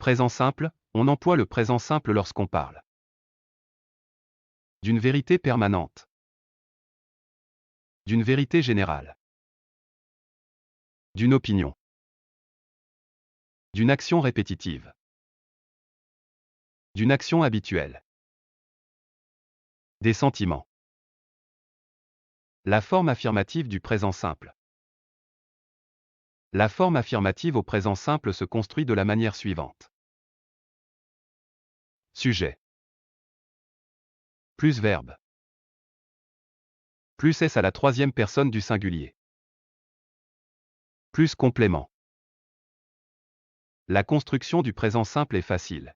Présent simple, on emploie le présent simple lorsqu'on parle d'une vérité permanente, d'une vérité générale, d'une opinion, d'une action répétitive, d'une action habituelle, des sentiments. La forme affirmative du présent simple. La forme affirmative au présent simple se construit de la manière suivante. Sujet. Plus verbe. Plus S à la troisième personne du singulier. Plus complément. La construction du présent simple est facile.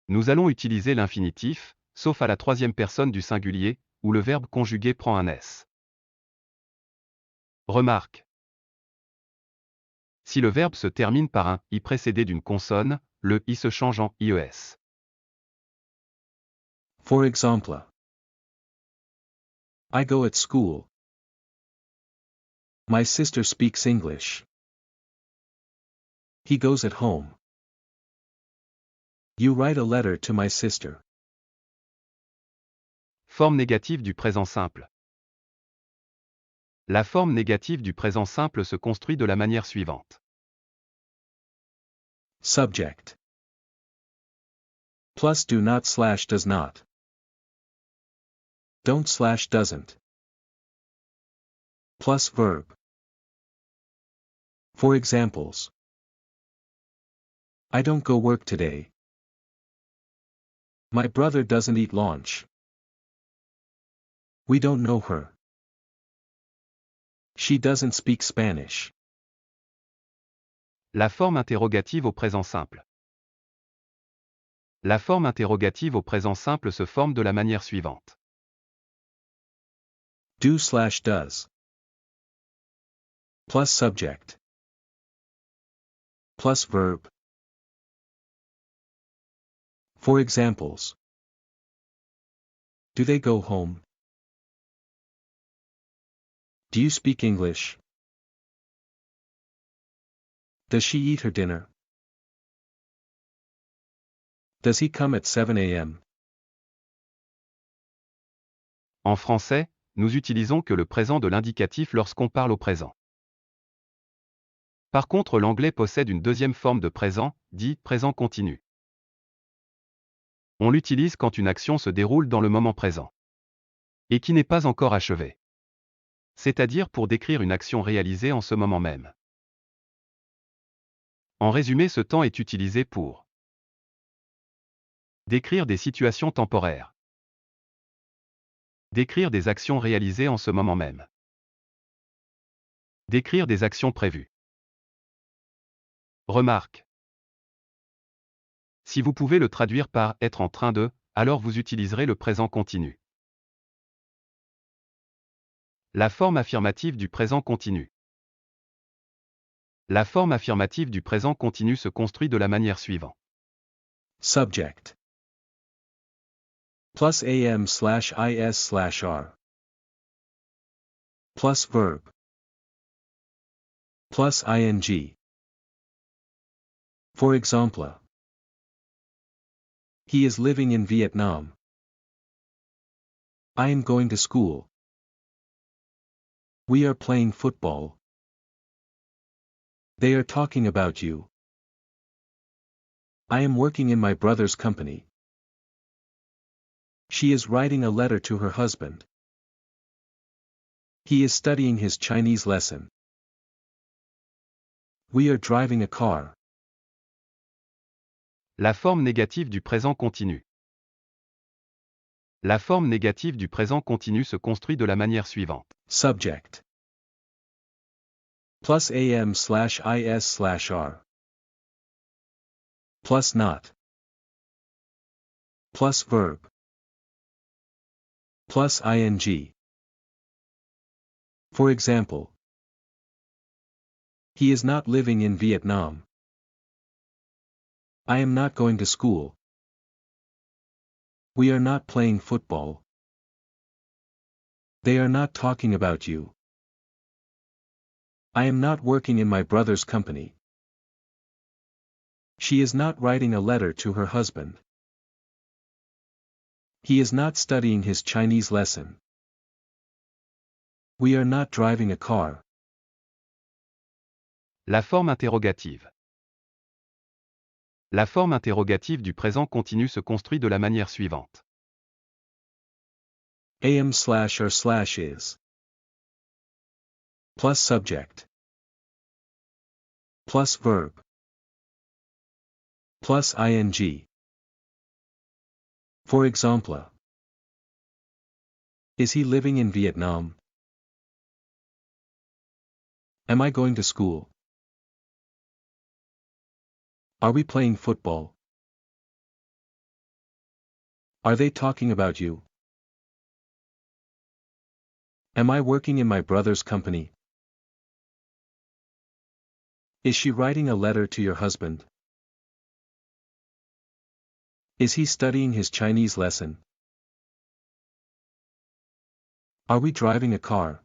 Nous allons utiliser l'infinitif, sauf à la troisième personne du singulier, où le verbe conjugué prend un S. Remarque. Si le verbe se termine par un « i » précédé d'une consonne, le « i » se change en « ies ». For example, I go at school. My sister speaks English. He goes at home. You write a letter to my sister. Forme négative du présent simple. La forme négative du présent simple se construit de la manière suivante. Subject. Plus do not / does not. Don't / doesn't. Plus verb. For examples. I don't go work today. My brother doesn't eat lunch. We don't know her. She doesn't speak Spanish. La forme interrogative au présent simple. La forme interrogative au présent simple se forme de la manière suivante. Do / does. Plus subject. Plus verb. For examples. Do they go home? Do you speak English? Does she eat her dinner? Does he come at 7 a.m.? En français, nous utilisons que le présent de l'indicatif lorsqu'on parle au présent. Par contre, l'anglais possède une deuxième forme de présent, dit présent continu. On l'utilise quand une action se déroule dans le moment présent et qui n'est pas encore achevée. C'est-à-dire pour décrire une action réalisée en ce moment même. En résumé, ce temps est utilisé pour décrire des situations temporaires, décrire des actions réalisées en ce moment même, décrire des actions prévues. Remarque. Si vous pouvez le traduire par « être en train de », alors vous utiliserez le présent continu. La forme affirmative du présent continu. La forme affirmative du présent continu se construit de la manière suivante. Subject. Plus am / is / are. Plus verb. Plus ing. For example. He is living in Vietnam. I am going to school. We are playing football. They are talking about you. I am working in my brother's company. She is writing a letter to her husband. He is studying his Chinese lesson. We are driving a car. La forme négative du présent continu. La forme négative du présent continu se construit de la manière suivante. Subject. Plus am / is / are. Plus not. Plus verb. Plus ing. For example. He is not living in Vietnam. I am not going to school. We are not playing football. They are not talking about you. I am not working in my brother's company. She is not writing a letter to her husband. He is not studying his Chinese lesson. We are not driving a car. La forme interrogative. La forme interrogative du présent continu se construit de la manière suivante. Am/or/is. Plus subject. Plus verb. Plus ing. For example. Is he living in Vietnam? Am I going to school? Are we playing football? Are they talking about you? Am I working in my brother's company? Is she writing a letter to your husband? Is he studying his Chinese lesson? Are we driving a car?